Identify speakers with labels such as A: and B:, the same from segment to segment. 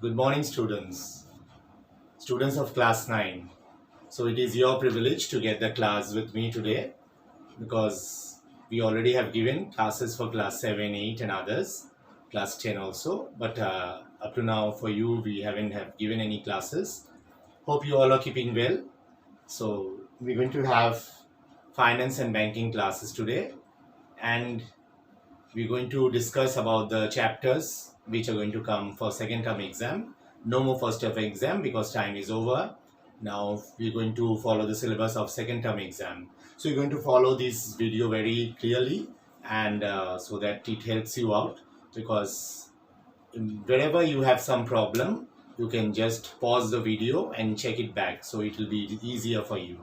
A: Good morning, students. Students of class 9. So it is your privilege to get the class with me today because we already have given classes for class 7, 8 and others, class 10 also. But up to now for you, we haven't have given any classes. Hope you all are keeping well. So we're going to have finance and banking classes today, and we're going to discuss about the chapters which are going to come for second term exam. No more first term exam because time is over. Now we're going to follow the syllabus of second term exam. So you're going to follow this video very clearly, and so that it helps you out, because wherever you have some problem, you can just pause the video and check it back, so it will be easier for you.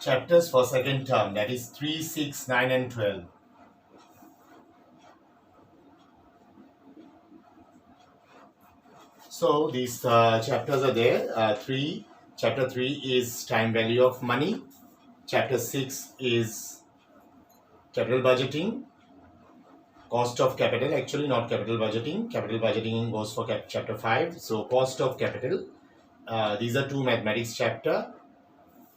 A: Chapters for second term, that is 3, 6, 9 and 12. So these chapters are there. Chapter 3 is time value of money. Chapter 6 is capital budgeting. Cost of capital, actually not capital budgeting. Capital budgeting goes for chapter 5. So cost of capital. These are two mathematics chapter.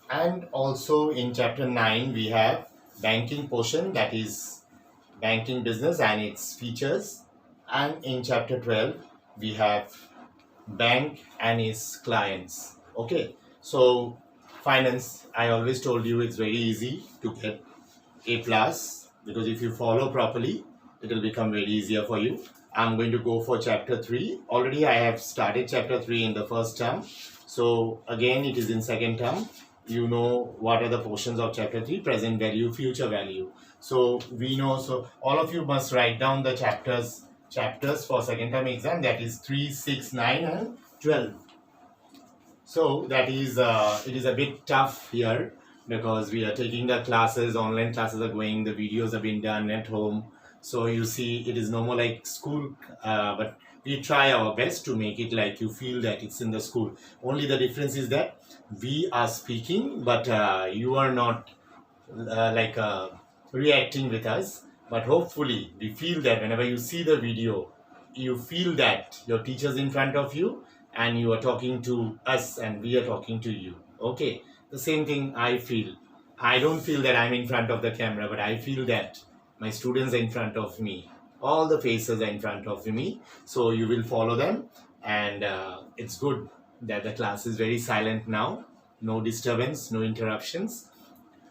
A: And also in chapter 9 we have banking portion, that is banking business and its features. And in chapter 12 we have bank and its clients. Okay, so finance, I always told you it's very easy to get A plus, because if you follow properly it will become very easier for you. I'm going to go for chapter 3. Already I have started chapter 3 in the first term, so again it is in second term. You know what are the portions of chapter 3: present value, future value. So we know, so all of you must write down the chapters for second term exam, that is 3, 6, 9 and 12. So that is it is a bit tough here because we are taking the classes, online classes are going, the videos have been done at home. So you see it is no more like school, but we try our best to make it like you feel that it's in the school. Only the difference is that we are speaking, but you are not reacting with us. But hopefully we feel that whenever you see the video, you feel that your teacher's in front of you and you are talking to us and we are talking to you. Okay, the same thing I feel. I don't feel that I'm in front of the camera, but I feel that my students are in front of me. All the faces are in front of me. So you will follow them, and it's good that the class is very silent now. No disturbance, no interruptions.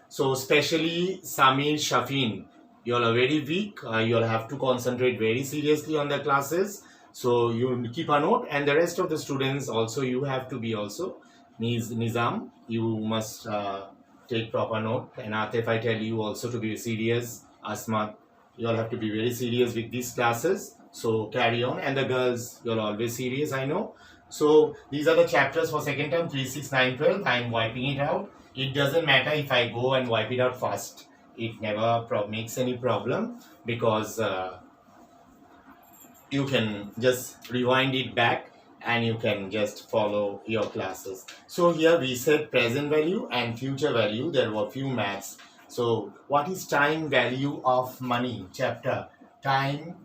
A: So especially Samir, Shafin, you all are very weak. You all have to concentrate very seriously on the classes. So you keep a note, and the rest of the students also, you have to be also. Nizam, you must take proper note. And Atif, I tell you also to be serious. Asma, you all have to be very serious with these classes. So carry on. And the girls, you're always serious, I know. So these are the chapters for second term, 3, 6, 9, 12. I'm wiping it out. It doesn't matter if I go and wipe it out fast. It never makes any problem, because you can just rewind it back and you can just follow your classes. So here we said present value and future value. There were few maths. So what is time value of money? Chapter time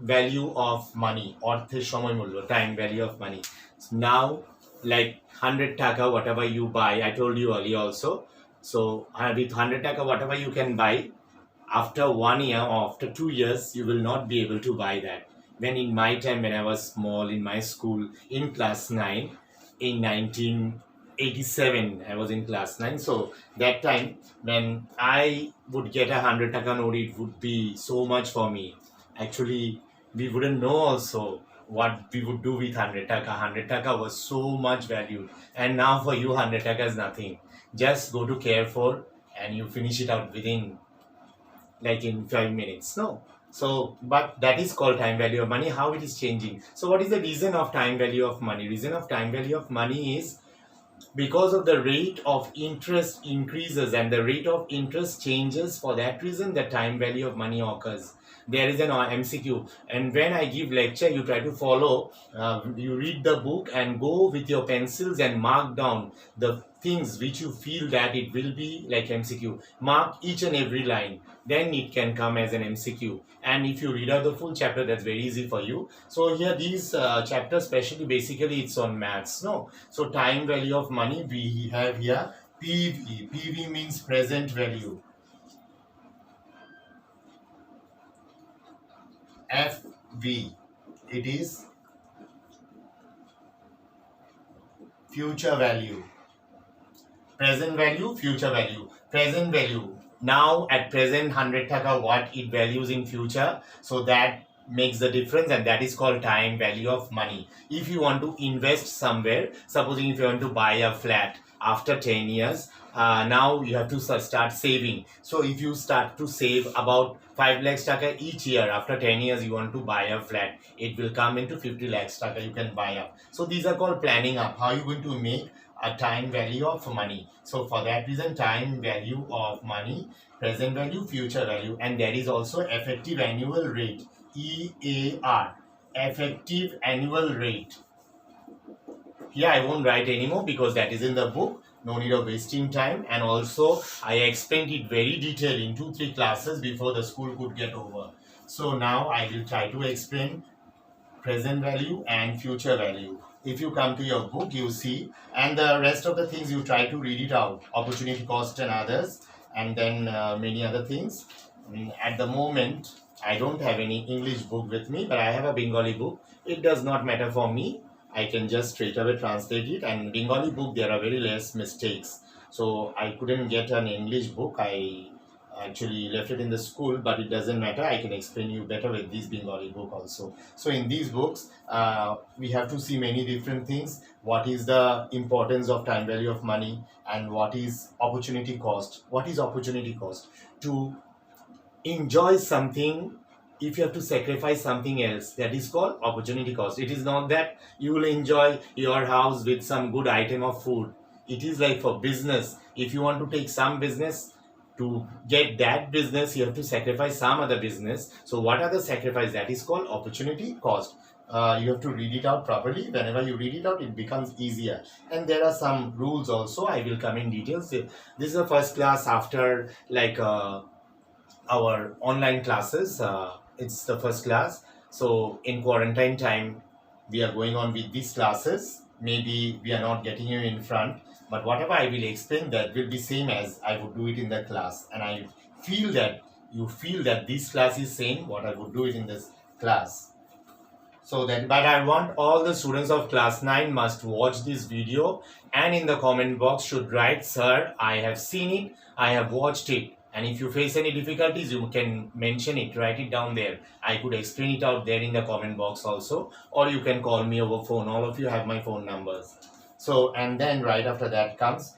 A: value of money, অর্থের সময় মূল্য, time value of money. So now, like 100 taka, whatever you buy, I told you earlier also. So with 100 taka, whatever you can buy, after 1 year or after 2 years, you will not be able to buy that. When in my time, when I was small in my school, in class 9, in 1987, I was in class 9. So that time, when I would get a 100 taka note, it would be so much for me. Actually, we wouldn't know also what we would do with 100 taka. 100 taka was so much valued, and now for you 100 taka is nothing. Just go to Carrefour and you finish it out within like in 5 minutes. No. So, but that is called time value of money. How it is changing? So, what is the reason of time value of money? Reason of time value of money is because of the rate of interest increases and the rate of interest changes. For that reason the time value of money occurs. There is an MCQ, and when I give lecture you try to follow, you read the book and go with your pencils and mark down the things which you feel that it will be like MCQ. Mark each and every line, then it can come as an MCQ. And if you read out the full chapter, that's very easy for you. So here these chapters especially basically it's on maths. No. So time value of money we have here PV. PV means present value. FV, it is future value. Present value, future value. Present value. Now at present 100 taka what it values in future. So that makes the difference, and that is called time value of money. If you want to invest somewhere, supposing if you want to buy a flat after 10 years, now you have to start saving. So if you start to save about 5 lakhs taka each year, after 10 years you want to buy a flat, it will come into 50 lakhs taka you can buy up. So these are called planning up. How are you going to make a time value of money? So for that reason, time value of money, present value, future value, and there is also effective annual rate, EAR, effective annual rate. Here I won't write anymore because that is in the book. No need of wasting time, and also I explained it very detailed in 2-3 classes before the school could get over. So now I will try to explain present value and future value. If you come to your book, you see, and the rest of the things you try to read it out, opportunity cost and others, and then many other things. At the moment I don't have any English book with me, but I have a Bengali book. It does not matter for me. I can just straight away translate it, and Bengali book there are very less mistakes. So I couldn't get an English book. I actually left it in the school, but it doesn't matter. I can explain you better with this Bengali book also. So in these books, we have to see many different things. What is the importance of time value of money, and what is opportunity cost? What is opportunity cost? To enjoy something, if you have to sacrifice something else, that is called opportunity cost. It is not that you will enjoy your house with some good item of food. It is like for business. If you want to take some business, to get that business you have to sacrifice some other business. So what are the sacrifice? That is called opportunity cost. You have to read it out properly. Whenever you read it out, it becomes easier. And there are some rules also. I will come in details. This is the first class after like our online classes. It's the first class. So in quarantine time, we are going on with these classes. Maybe we are not getting you in front, but whatever I will explain, that will be same as I would do it in the class. And I feel that you feel that this class is same what I would do it in this class. So that, but I want all the students of class 9 must watch this video, and in the comment box should write, sir, I have seen it, I have watched it. And if you face any difficulties, you can mention it, write it down there. I could explain it out there in the comment box also, or you can call me over phone. All of you have my phone numbers. So, and then right after that comes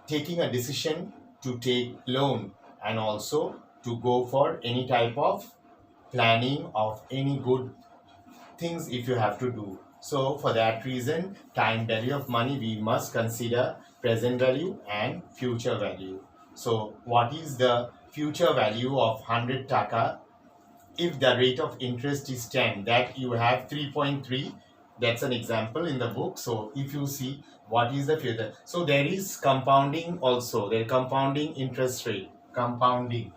A: taking a decision to take loan, and also to go for any type of planning of any good things if you have to do. So for that reason, time value of money, we must consider present value and future value. So what is the future value of 100 taka? If the rate of interest is 10, that you have 3.3. That's an example in the book. So if you see what is the future, so there is compounding also. There compounding interest rate, compounding.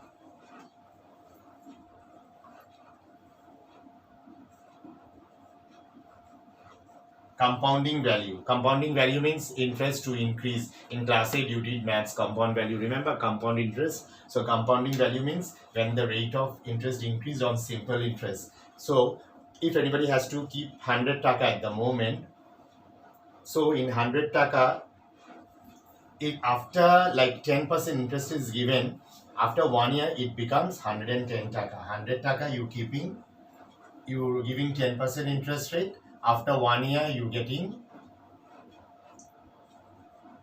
A: Compounding value. Compounding value means interest to increase. In class 8 you did maths compound value. Remember compound interest? So compounding value means when the rate of interest increased on simple interest. So if anybody has to keep 100 taka at the moment, so in 100 taka, if after like 10% interest is given, after 1 year it becomes 110 taka. 100 taka you keeping you're giving 10% interest rate. After 1 year, you're getting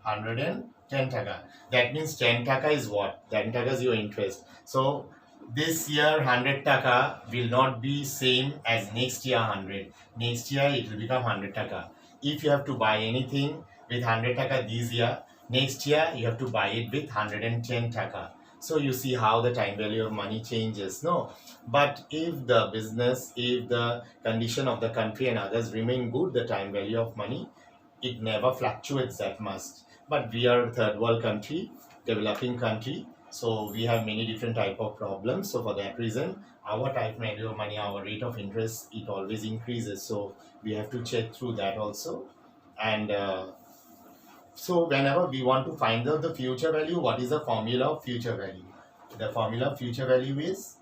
A: 110 taka. That means 10 taka is what? 10 taka is your interest. So this year 100 taka will not be same as next year 100. Next year it will become 100 taka. If you have to buy anything with 100 taka this year, next year you have to buy it with 110 taka. So you see how the time value of money changes. No, but if the business, if the condition of the country and others remain good, the time value of money, it never fluctuates that much. But we are a third world country, developing country, so we have many different type of problems. So for that reason, our time value of money, our rate of interest, it always increases. So we have to check through that also. And so whenever we want to find out the future value, what is the formula of future value? The formula of future value is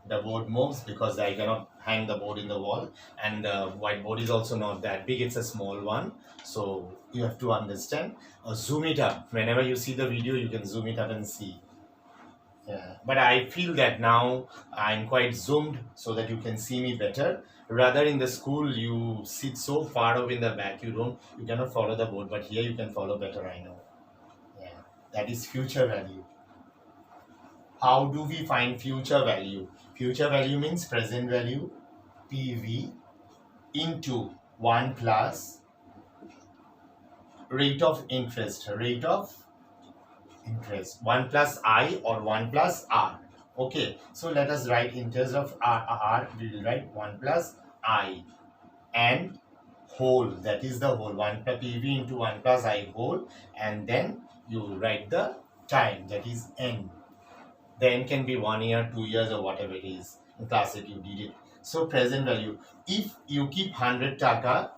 A: the board moves because I cannot hang the board in the wall, and the whiteboard is also not that big, it's a small one. So you have to understand. Zoom it up. Whenever you see the video, you can zoom it up and see. Yeah. But I feel that now I'm quite zoomed so that you can see me better. Rather in the school, you sit so far away in the back, you cannot follow the board. But here you can follow better, I know. Yeah. That is future value. How do we find future value? Future value means present value, PV, into 1 plus rate of interest, 1 plus I or 1 plus R. Okay, so let us write in terms of R, we will write 1 plus I and whole, that is the whole, 1 plus PV into 1 plus I whole, and then you write the time, that is N. The N can be 1 year, 2 years, or whatever it is. In class 8 you did it. So present value, if you keep 100 taka,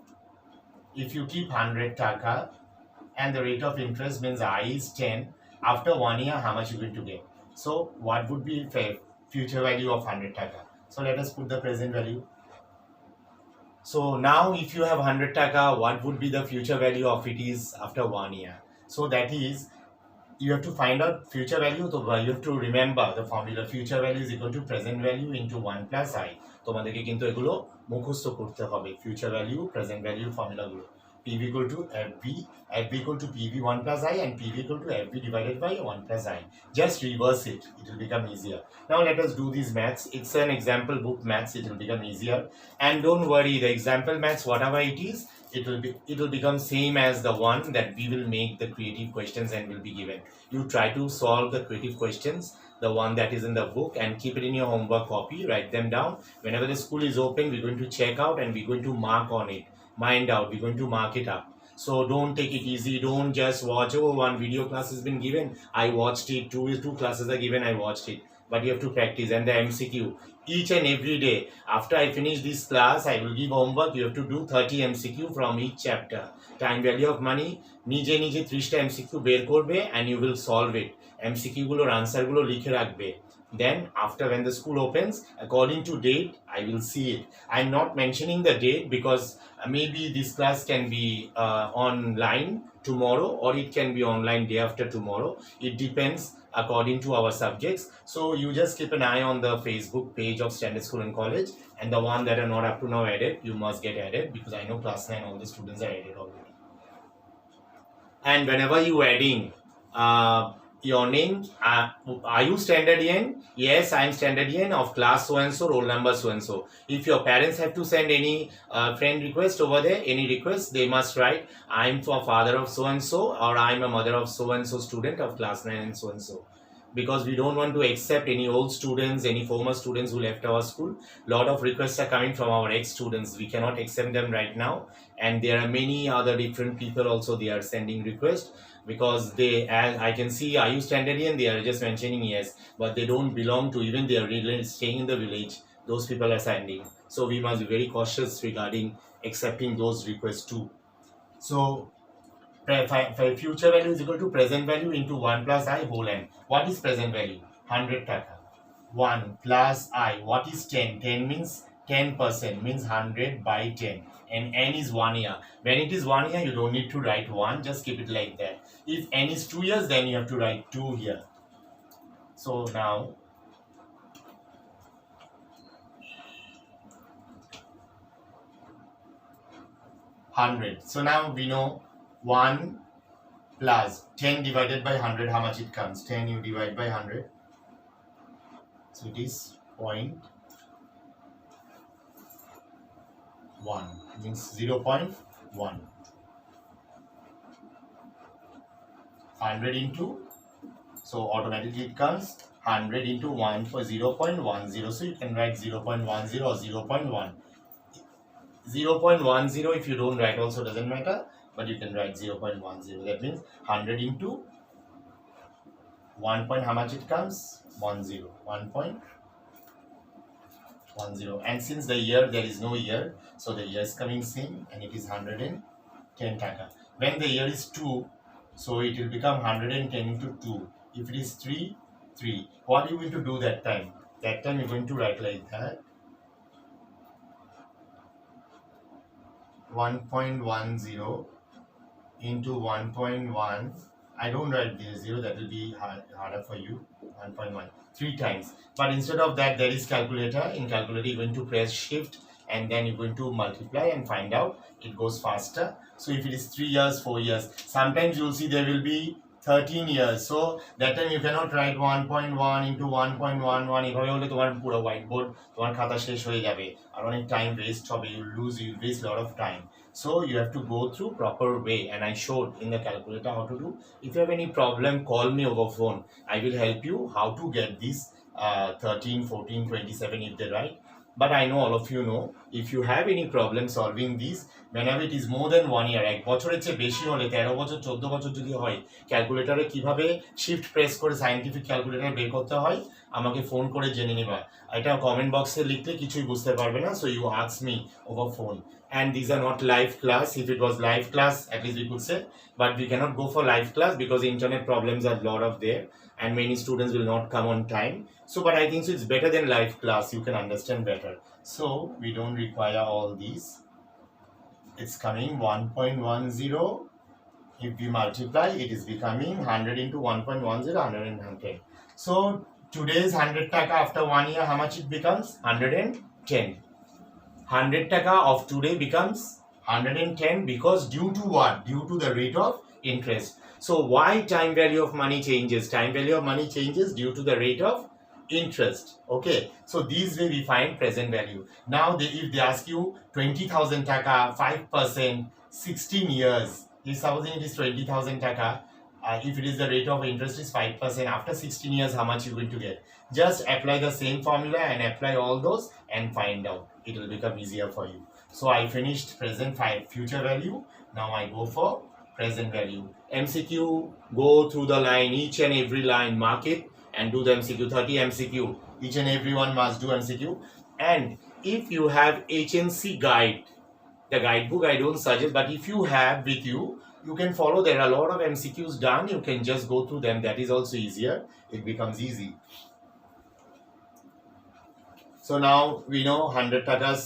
A: and the rate of interest means I is 10, after 1 year how much you going to get? So what would be future value of 100 taka? So let us put the present value. So now if you have 100 taka, what would be the future value of it is after 1 year? So that is, you have to find out future value. So you have to remember the formula. Future value is equal to present value into 1 plus I. তোমাদেরকে কিন্তু এগুলো মুখস্থ করতে হবে, future value, present value ফর্মুলাগুলো। PV equal to FV, FV equal to PV 1 plus I, and PV equal to FV divided by 1 plus I. Just reverse it, it will become easier. Now let us do these maths. It's an example book maths, it will become easier. And don't worry, the example maths, whatever it is, it will become same as the one that we will make the creative questions and will be given. You try to solve the creative questions, the one that is in the book, and keep it in your homework copy, write them down. Whenever the school is open, we're going to check out and we're going to mark on it, mind out, we're going to mark it up. So don't take it easy, don't just watch, oh, one video class has been given, I watched it, two classes are given, I watched it. But you have to practice. And the MCQ, each and every day after I finish this class, I will give homework, you have to do 30 MCQ from each chapter. Time value of money, নিজে 30টা MCQ বের করবে and you will solve it. MCQ গুলোর answer গুলো লিখে রাখবে. Then after, when the school opens, according to date, I will see it. I'm not mentioning the date because maybe this class can be online tomorrow, or it can be online day after tomorrow. It depends according to our subjects. So you just keep an eye on the Facebook page of Standard School and College, and the one that are not up to now added, you must get added, because I know class 9 all the students are added already. And whenever you adding your name, are you standard EN? Yes, I am standard EN of class so and so, roll number so and so. If your parents have to send any friend request over there, any request, they must write, I am for father of so and so, or I am a mother of so and so student of class 9 and so and so. Because we don't want to accept any old students, any former students who left our school. Lot of requests are coming from our ex-students, we cannot accept them right now. And there are many other different people also, they are sending requests, because they, as I can see, are you standard EN? They are just mentioning yes, but they don't belong to, even they are really staying in the village, those people are sending. So we must be very cautious regarding accepting those requests too. So future value is equal to present value into 1 plus I whole n. What is present value? 100 taka. 1 plus I, what is 10? 10 means 10%, means 100 by 10. And n is 1 year. When it is 1 year, you don't need to write 1, just keep it like that. If n is 2 years, then you have to write 2 here. So now 100. So now we know 1 plus 10 divided by 100, how much it comes? 10 you divide by 100. So it is 0.1, means 0.1. 100 into, so automatically it comes 100 into 1 for 0.10. So you can write 0.10 or 0.1. 0.10 if you don't write also doesn't matter, but you can write 0.10. That means 100 into 1 point, how much it comes? 10. 1.10. And since the year, there is no year, so the year is coming same, and it is 110 taka. When the year is 2, so it will become 110 into 2. If it is 3, 3. What are you going to do that time? That time you're going to write like that. 1.10 into 1.1. I don't write the 0, that will be harder for you. 1.1 3 times. But instead of that, there is calculator. In calculator, you're going to press shift and then you're going to multiply and find out. It goes faster. So if it is 3 years, 4 years, sometimes you'll see there will be 13 years. So that time you cannot write 1.1 into 1.11. এভাবে হলে তোমার পুরো white board তোমার খাতা শেষ হয়ে যাবে আর অনেক টাইম ওয়েস্ট হবে, you waste a lot of time. So you have to go through proper way, and I showed in the calculator how to do. If you have any problem, call me over phone. I will help you how to get this 13, 14, 27 if they write. But I know all of you know, if you have any problem solving these, whenever it is more than 1 year, এক বছরের চেয়ে বেশি হলে 13 বছর 14 বছর যদি হয়, ক্যালকুলেটরে কিভাবে শিফট প্রেস করে সায়েন্টিফিক ক্যালকুলেটর বের করতে হয় আমাকে ফোন করে জেনে নিবা। এটা কমেন্ট বক্সে লিখলে কিছুই বুঝতে পারবে না, so you ask me over phone. And these are not live class. If it was live class, at least we could say, but we cannot go for live class because internet problems are a lot of there and many students will not come on time. So but I think so it's better than live class, you can understand better. So we don't require all these. It's coming 1.10. If we multiply, it is becoming 100 into 1.10, 110. So today's 100 taka after 1 year, how much it becomes? 110. 100 taka of today becomes 110 because due to what? Due to the rate of interest. So why time value of money changes? Time value of money changes due to the rate of interest. Okay, so this way we find present value. Now if they ask you 20,000 taka, 5%, 16 years, if supposing it is 20,000 taka, if it is the rate of interest is 5%, after 16 years how much you going to get? Just apply the same formula and apply all those and find out. It will become easier for you. So I finished present, future value. Now I go for present value. MCQ, go through the line, each and every line, mark it and do the MCQ. 30 MCQ, each and everyone must do MCQ. And if you have HNC guide, the guidebook I don't suggest, but if you have with you, you can follow. There are a lot of MCQs done, you can just go through them. That is also easier. It becomes easy. So now we know 100 takas.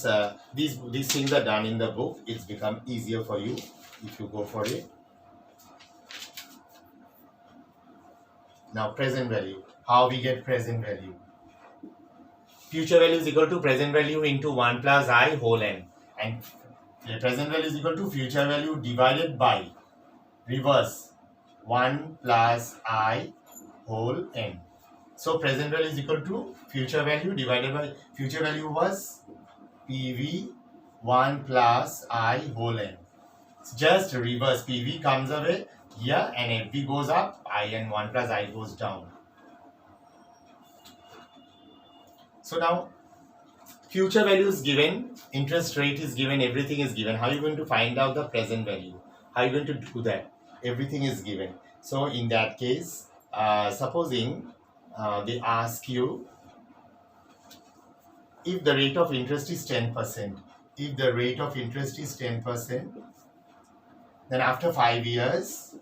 A: These things are done in the book. It's become easier for you if you go for it. Now present value. How we get present value? Future value is equal to present value into 1 plus I whole n. And the present value is equal to future value divided by reverse 1 plus I whole n. So present value is equal to future value divided by, future value was PV 1 plus I whole n. It's just reverse, PV comes away here and FV goes up, I and 1 plus I goes down. So now future value is given, interest rate is given, everything is given. How are you going to find out the present value? How are you going to do that? Everything is given. So in that case, supposing they ask you if the rate of interest is 10%, if the rate of interest is 10%, then after 5 years,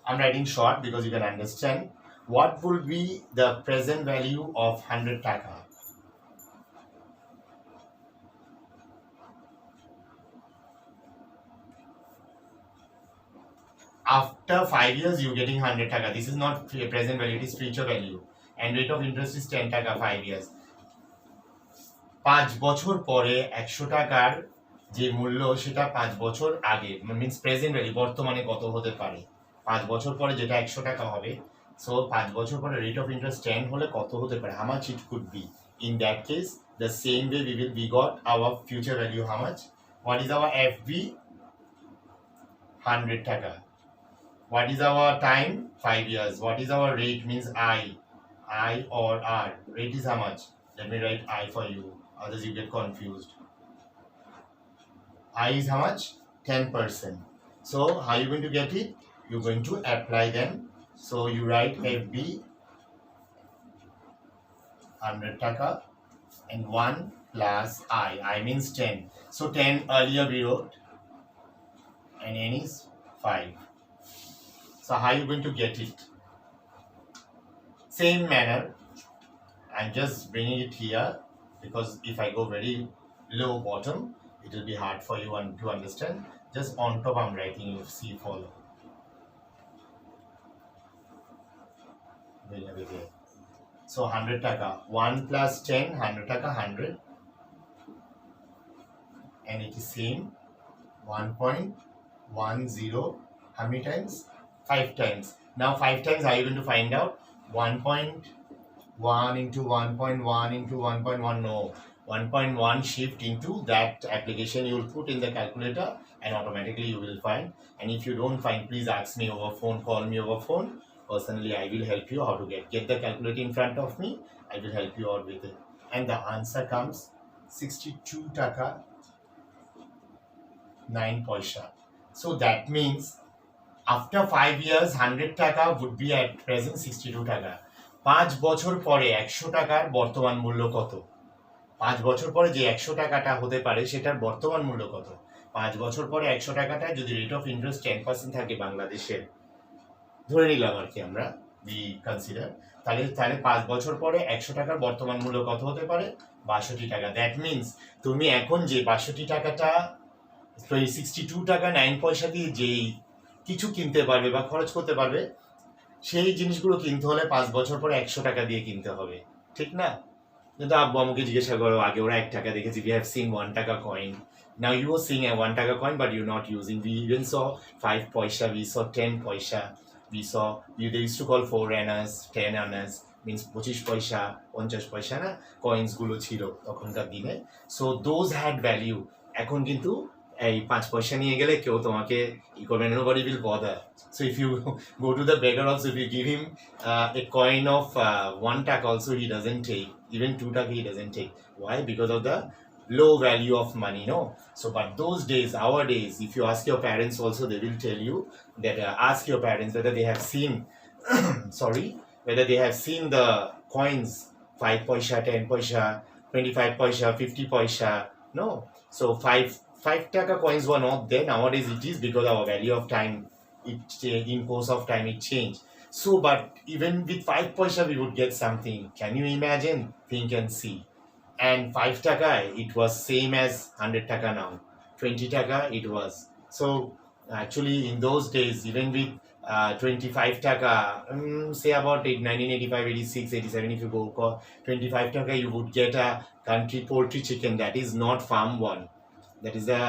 A: I'm writing short because you can understand, what would be the present value of 100 taka? After 5 years, you're getting 100 taka. This is not present value, it is future value. and rate of interest is 10 টাকা 5 years. 5 বছর পরে 100 টাকার যে মূল্য সেটা 5 বছর আগে means present value বর্তমানে কত হতে পারে 5 বছর পরে যেটা 100 টাকা হবে সো 5 বছর পরে রেট অফ ইন্টারেস্ট 10 হলে কত হতে পারে how much it could be in that case the same way we got our future value how much what is our FV 100 টাকা what is our time 5 years what is our rate means I or R rate is how much let me write I for you others you get confused I is how much 10%. So how are you going to get it? You're going to apply them. So you write FB 100 taka and 1 plus I means 10. So 10 earlier we wrote and N is 5. So how are you going to get it? Same manner, I'm just bringing it here because if I go very low bottom it will be hard for you to understand. Just on top I'm writing you see follow. So 100 taka 1 plus 10 100 taka 100 and it is same 1.10 how many times 5 times now 5 times how are you going to find out 1.1 into 1.1 into 1.1 no 1.1 shift into that application you will put in the calculator and automatically you will find and if you don't find please ask me over phone call me over phone personally I will help you how to get the calculator in front of me I will help you out with it and the answer comes 62 taka 9 paisa so that means after 5 years 100 taka would be at present 62 taka 5 বছর পরে 100 টাকার বর্তমান মূল্য কত 5 বছর পরে যে 100 টাকাটা হতে পারে সেটার বর্তমান মূল্য কত 5 বছর পরে 100 টাকাটা যদি রেট অফ ইন্টারেস্ট 10% থাকে বাংলাদেশের ধরে নিলাম আর কি আমরা বি কনসিডার তাহলে 5 বছর পরে 100 টাকার বর্তমান মূল্য কত হতে পারে 62 টাকা দ্যাট মিন্স তুমি এখন যে 62 টাকাটা 62 টাকা 9 পয়সা দিয়ে যেই কিছু কিনতে পারবে বা খরচ করতে পারবে সেই জিনিসগুলো কিনতে হলে 5 বছর পরে 100 টাকা দিয়ে কিনতে হবে ঠিক না কিন্তু আব্বু আমাকে জিজ্ঞাসা করো আগে ওরা 1 টাকা দেখেছি we have seen 1 টাকা coin now you are seeing a 1 টাকা coin but you're not using we even saw 5 paisa we saw 10 paisa we saw they used to call 4 annas 10 annas means 25 পয়সা 50 পয়সা না কয়েন্স গুলো ছিল তখনকার দিনে so those had value এখন কিন্তু এই 5 পয়সা নিয়ে গেলে কেউ তোমাকে ই করবে না nobody will bother so if you go to the beggar also if you give him a coin of 1 taka also he doesn't take even 2 taka he doesn't take why because of the low value of money no so but those days our days if you ask your parents also they will tell you that ask your parents whether they have seen sorry whether they have seen the coins 5 paisa 10 paisa 25 paisa 50 paisa no so 5 taka coins were not there nowadays it is because our value of time it in course of time it changed so but even with 5 paisa we would get something can you imagine think and see and 5 taka it was same as 100 taka now 20 taka it was so actually in those days even with 25 taka say about 1985 86 87 if you go 25 taka you would get a country poultry chicken that is not farm one that is a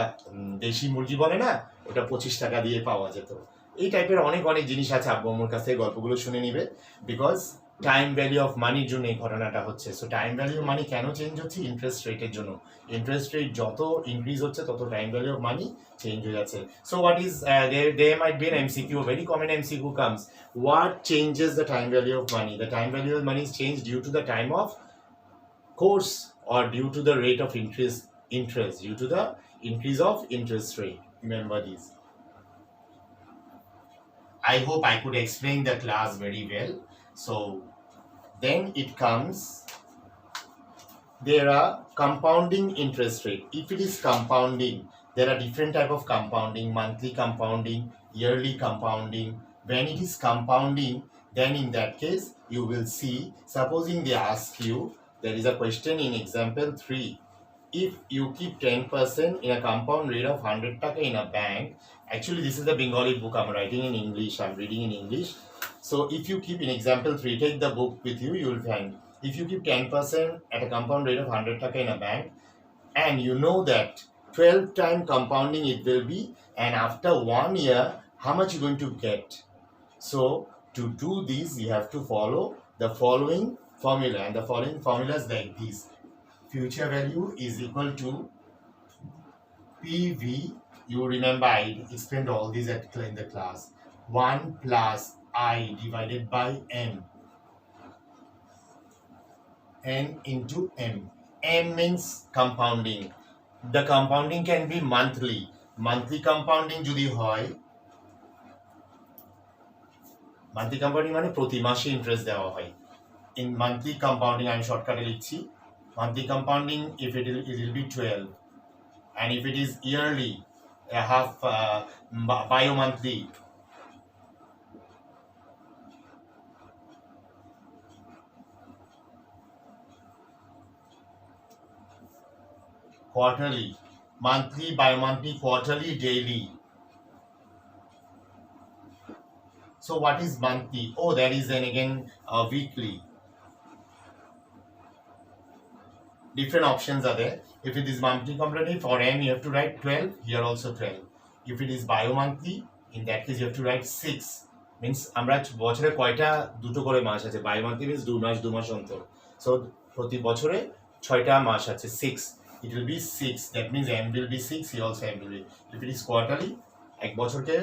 A: দেশি মুরগি বলে না ওটা 25 টাকা দিয়ে পাওয়া যেত এই টাইপের অনেক অনেক জিনিস আছে আব্বু আম্মুর কাছে গল্পগুলো শুনে নিবে বিকজ টাইম ভ্যালু অফ মানির জন্য এই ঘটনাটা হচ্ছে so time value of money কেন চেঞ্জ হচ্ছে ইন্টারেস্ট রেটের জন্য ইন্টারেস্ট রেট যত ইনক্রিজ হচ্ছে তত time value of money change হয়ে যাচ্ছে so what is there might be an MCQ a very common MCQ comes what changes the time value of money the time value of money is changed due to the time of course or due to the rate of interest due to the increase of interest rate remember this I hope I could explain the class very well so then it comes there are compounding interest rate if it is compounding there are different type of compounding monthly compounding yearly compounding when it is compounding then in that case you will see supposing they ask you there is a question in example 3 if you keep 10% in a compound rate of 100 taka in a bank actually this is the Bengali book I'm writing in English I'm reading in English So if you keep, in example 3, take the book with you, you will find if you keep 10% at a compound rate of 100 taka in a bank, and you know that 12 time compounding it will be, and after 1 year how much you're going to get. So to do this you have to follow the following formula, and the following formula is like this: future value is equal to PV. You remember I explained all these in the class. 1 plus I divided by M. N into M. M means compounding. The compounding can be monthly. Monthly compounding যদি হয়, monthly compounding মানে প্রতি মাসে interest দেওয়া হয়। In monthly compounding আমি শর্টকাটে লিখছি, monthly compounding if it will be 12, and if it is yearly, half bi-monthly, quarterly, monthly, bi-monthly, quarterly, daily. So what is monthly? Oh, that is then again weekly. Different options are there. If it is monthly compounding, for M you have to write 12, here also 12. If it is bi-monthly, in that case you have to write 6. Means আমরা বছরে কয়টা দুটো করে মাস আছে, bi-monthly means 2 মাস অন্তর। So প্রতি বছরে 6টা মাস আছে, 6. It will be 6. That means M will be 6, here also M will be. If it is quarterly, এক বছরকে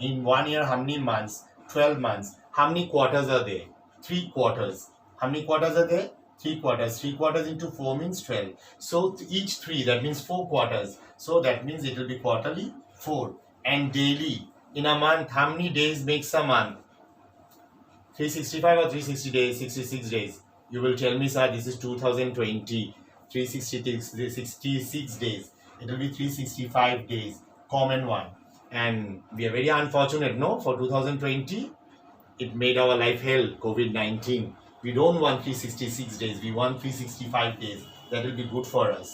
A: in 1 year how many months? 12 months. How many quarters are there? 3 quarters. How many quarters are there? 3 quarters. 3 quarters into 4 means 12. So each 3, that means 4 quarters. So that means it will be quarterly, 4. And daily, in a month, how many days makes a month? 365 or 360 days? 66 days. You will tell me, sir, this is 2020. 366 days. It will be 365 days. Common one. And we are very unfortunate, no? For 2020, it made our life hell, COVID-19. We don't want 366 days. We want 365 days. That will be good for us.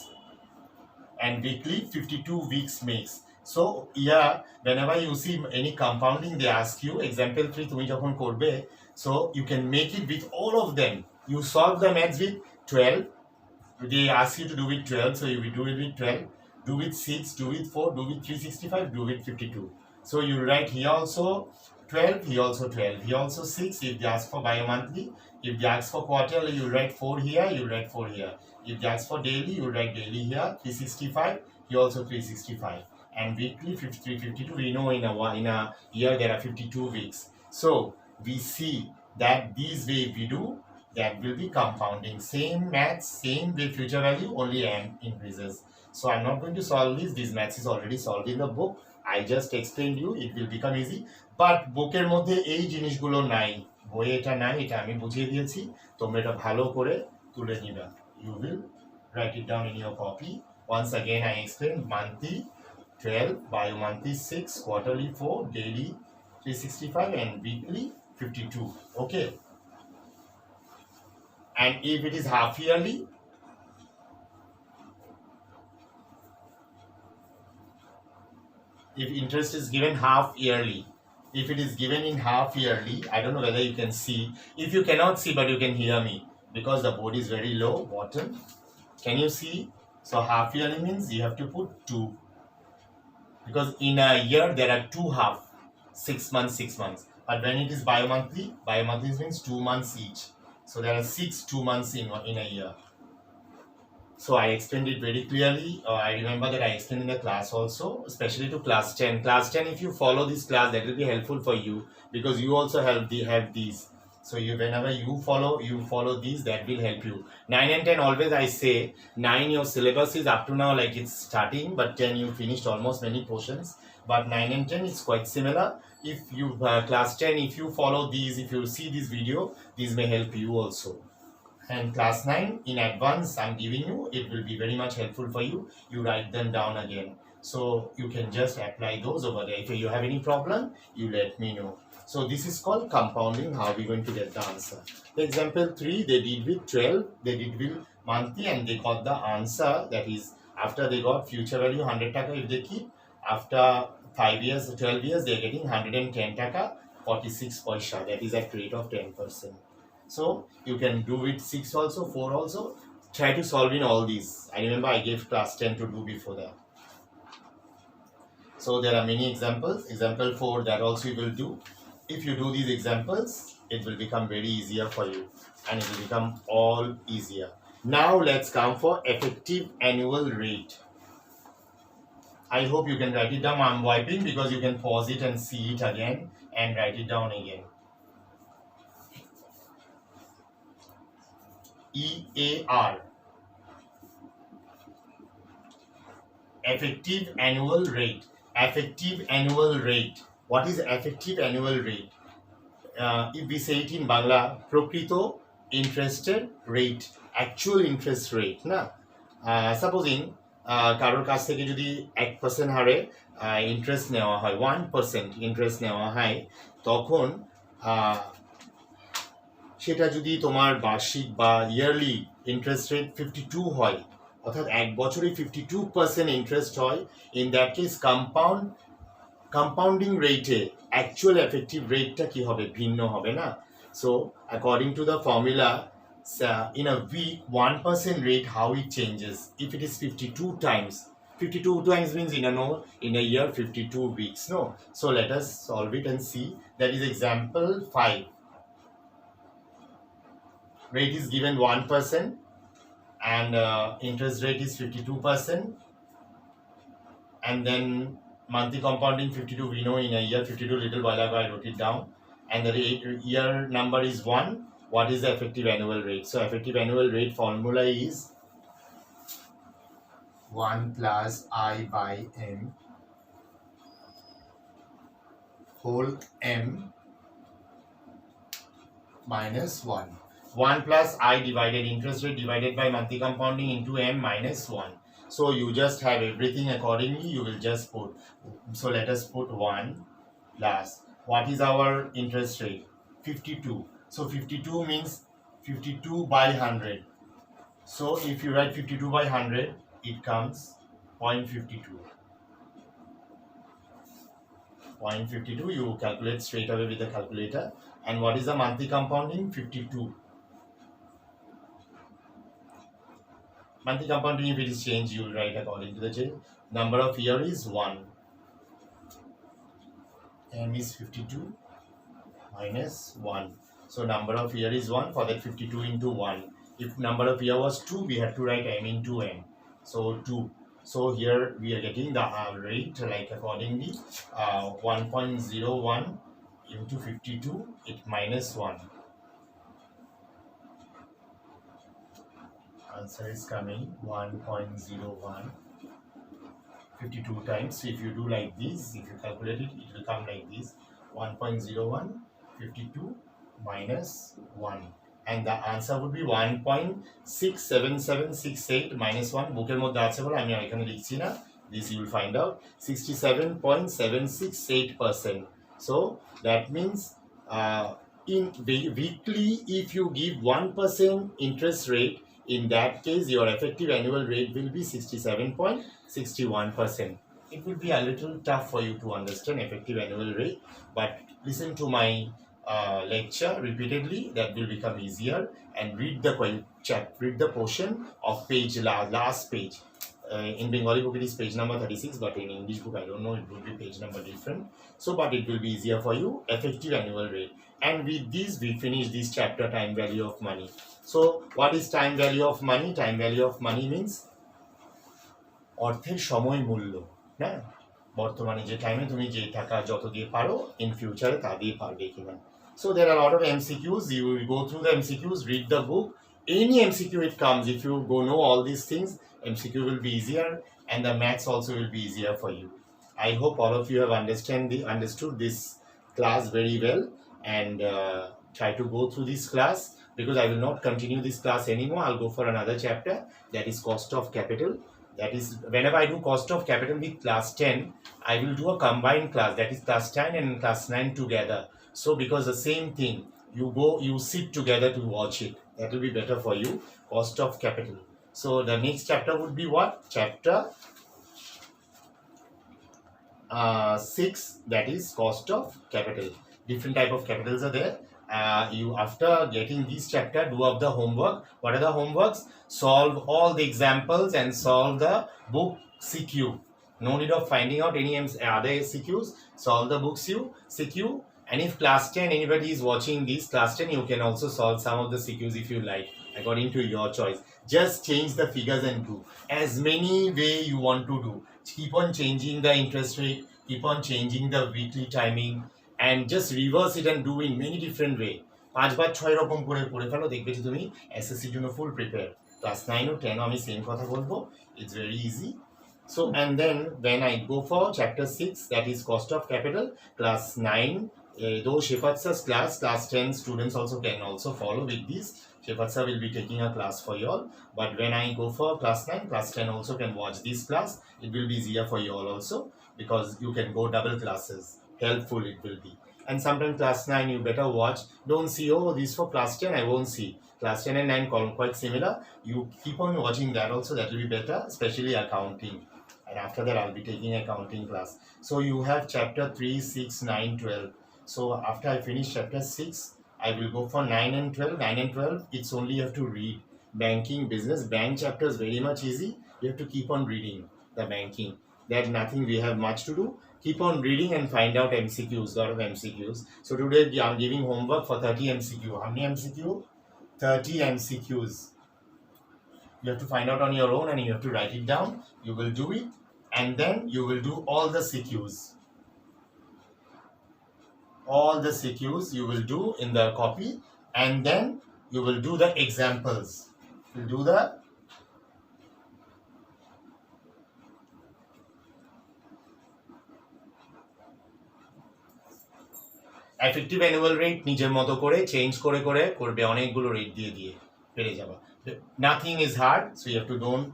A: And weekly, 52 weeks makes. So, yeah, whenever you see any compounding, they ask you, example 3, তুমি যখন করবে, so you can make it with all of them. You solve the maths with 12. They ask you to do with 12, so you will do it with 12. Do with 6, do with 4, do with 365, do with 52. So you write here also 12, here also 12, here also 6 if they ask for bi-monthly. If they ask for quarterly, you write 4 here, you write 4 here. If they ask for daily, you write daily here, 365, here also 365. And weekly, 53, 52, we know in a year there are 52 weeks. So we see that this way we do, that will be compounding. Same maths, same way future value, only M increases. So I'm not going to solve this maths is already solved in the book. I just explained you, it will become easy. But বুকের মধ্যে এই জিনিসগুলো নাই, বইয়ে এটা নাই, এটা আমি বুঝিয়ে দিয়েছি, তোমরা এটা ভালো করে তুলে নিবা। You will write it down in your copy. Once again I explained, monthly 12, bi-monthly 6, quarterly 4, daily 365, and weekly 52. Okay. And if it is half yearly, if interest is given half yearly, if it is given in half yearly, I don't know whether you can see. If you cannot see, but you can hear me because the board is very low bottom. Can you see? So half yearly means you have to put 2, because in a year there are 2 half, 6 months, 6 months. But when it is bi-monthly means 2 months each. So there are 6 2 months in a year. So I explained it very clearly. I remember that I explained in the class also, especially to class 10. Class 10, if you follow this class, that will be helpful for you, because you also have these. So whenever you follow these, that will help you. 9 and 10, always I say, 9 your syllabus is up to now like it's starting, but 10 you finished almost many portions. But 9 and 10 is quite similar. If you class 10, if you follow these, if you see this video, these may help you also. And class 9, in advance I'm giving you, it will be very much helpful for you. You write them down again, so you can just apply those over there. If you have any problem, you let me know. So this is called compounding. How are we going to get the answer? The example 3, they did with 12, they did with monthly, and they got the answer. That is, after they got future value 100 taka if they keep, after 5 years, 12 years, they are getting 110 taka. 46 paisa, that is at rate of 10%. So you can do it 6 also, 4 also. Try to solve in all these. I remember I gave class 10 to do before that. So there are many examples. Example 4, that also you will do. If you do these examples, it will become very easier for you, and it will become all easier. Now let's come for effective annual rate. I hope you can write it down. I'm wiping because you can pause it and see it again and write it down again. EAR, effective annual rate. Effective annual rate. What is effective annual rate? If we say it in Bangla, prokrito interested rate, actual interest rate না। Supposing কারোর কাছ থেকে যদি 1% হারে interest নেওয়া হয়, 1% interest নেওয়া হয়, তখন সেটা যদি তোমার বার্ষিক বা ইয়ারলি ইন্টারেস্ট রেট 52 হয়, অর্থাৎ এক বছরে 52% ইন্টারেস্ট হয়, ইন দ্যাট কেস কম্পাউন্ডিং রেটে অ্যাকচুয়াল এফেক্টিভ রেটটা কি হবে? ভিন্ন হবে না। So according to the formula, in a week 1% rate, how it changes if it is 52 times. 52 times means in a year 52 weeks, no? So let us solve it and see. That is example 5. Rate is given 1% and interest rate is 52%, and then monthly compounding 52, we know in a year 52, little while ago I wrote it down, and the year number is 1. What is the effective annual rate? So effective annual rate formula is 1 plus I by M whole M minus 1. 1 plus I divided interest rate divided by monthly compounding into M minus 1. So you just have everything accordingly, you will just put. So let us put 1 plus, what is our interest rate? 52. So 52 means 52 by 100. So if you write 52 by 100, it comes 0.52. 0.52, you calculate straight away with the calculator. And what is the monthly compounding? 52. Monthly compounding, if it is changed, you will write according to the change. Number of year is 1. M is 52 minus 1. So number of year is 1. For that, 52 into 1. If number of year was 2, we had to write M into M. So 2. So here we are getting the rate like accordingly 1.01 into 52, it minus 1. Answer is coming 1.01, 52 times. So if you do like this, if you calculate it, it will come like this: 1.01, 52 minus 1, and the answer would be 1.67768 minus 1. বুকের মধ্যে আছে বলে আমি এখানে লিখছি না, this you will find out, 67.768%. So that means in weekly, if you give 1% interest rate, in that case your effective annual rate will be 67.61%. It will be a little tough for you to understand effective annual rate, but listen to my lecture repeatedly, that will become easier, and read the portion of page last page. In Bengali book it is page number 36, but in English book I don't know, it will be page number different. So but it will be easier for you, effective annual rate. And with this we finish this chapter, time value of money. So what is time value of money? Time value of money means অর্থের সময় মূল্য, না বর্তমানে যে টাইমে তুমি যে টাকা যত দিয়ে পারো ইন ফিউচারে তা দিয়ে পারবে কিনা। So there are a lot of MCQs. You will go through the MCQs, read the book. Any MCQ it comes, if you go know all these things, MCQ will be easier, and the maths also will be easier for you. I hope all of you have understood this class very well, and try to go through this class, because I will not continue this class anymore. I'll go for another chapter, that is cost of capital. That is, whenever I do cost of capital with class 10, I will do a combined class, that is class 10 and class 9 together. So because the same thing, you sit together to watch it. That will be better for you. Cost of capital. So the next chapter would be what? Chapter 6, that is cost of capital. different type of capitals are there. You after getting this chapter, do up the homework. What are the homeworks? Solve all the examples and solve the book CQ. No need of finding out any other CQs. Solve the book CQ. And if class 10 anybody is watching this class 10, you can also solve some of the CQs if you like, according to your choice. Just change the figures and do as many way you want to do. Keep on changing the interest rate, keep on changing the weekly timing, and just reverse it and do in many different way. 5 বার 6 রকম করে করে ফেলো, দেখবে যে তুমি এসএসসির জন্য ফুল prepare. Class 9 ও 10 আমি same কথা বলবো, it's very easy. So and then when I go for chapter 6, that is cost of capital, class 9, though Shefatsa's class 10 students also can also follow with this. Shefatsa will be taking a class for you all, but when I go for class 9, class 10 also can watch this class. It will be easier for you all also, because you can go double classes. Helpful it will be. And sometimes class 9 you better watch. Don't see, oh, this for class 10 I won't see. Class 10 and 9 quite similar. You keep on watching that also, that will be better, especially accounting. And after that I'll be taking accounting class. So you have chapter 3, 6, 9, 12. So after I finish chapter 6, I will go for 9 and 12. 9 and 12, it's only you have to read. Banking, business, bank chapter is very much easy. You have to keep on reading the banking. There's nothing we have much to do. Keep on reading and find out MCQs, lot of MCQs. So today I'm giving homework for 30 MCQ. How many MCQ? 30 MCQs. You have to find out on your own and you have to write it down. You will do it and then you will do all the CQs. All the CQs you will do in the copy, and then you will do the examples. You do the effective annual rate নিজের মতো করে change করে করে করবে, অনেকগুলো rate দিয়ে দিয়ে পেরে যাবা। Nothing is hard, so you have to don't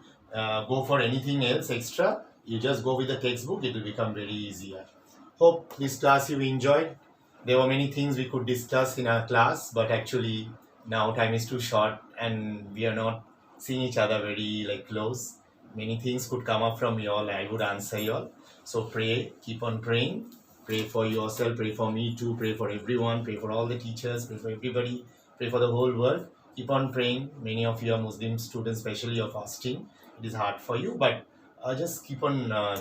A: go for anything else extra. You just go with the textbook, it will become very easier. Hope this class you enjoyed. There were many things we could discuss in our class, but actually now time is too short and we are not seeing each other very close. Many things could come up from you all. I would answer you all. So pray, keep on praying. Pray for yourself, pray for me too, pray for everyone, pray for all the teachers, pray for everybody, pray for the whole world. Keep on praying. Many of you are Muslim students, especially are fasting. It is hard for you, but just keep on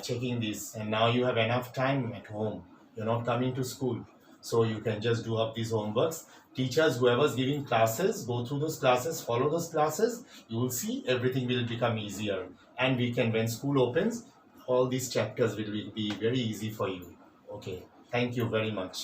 A: checking this. And now you have enough time at home. You're not coming to school, so you can just do up these homeworks. Teachers, whoever's giving classes, go through those classes, follow those classes. You will see everything will become easier, and we can, when school opens, all these chapters will be very easy for you. Okay, thank you very much.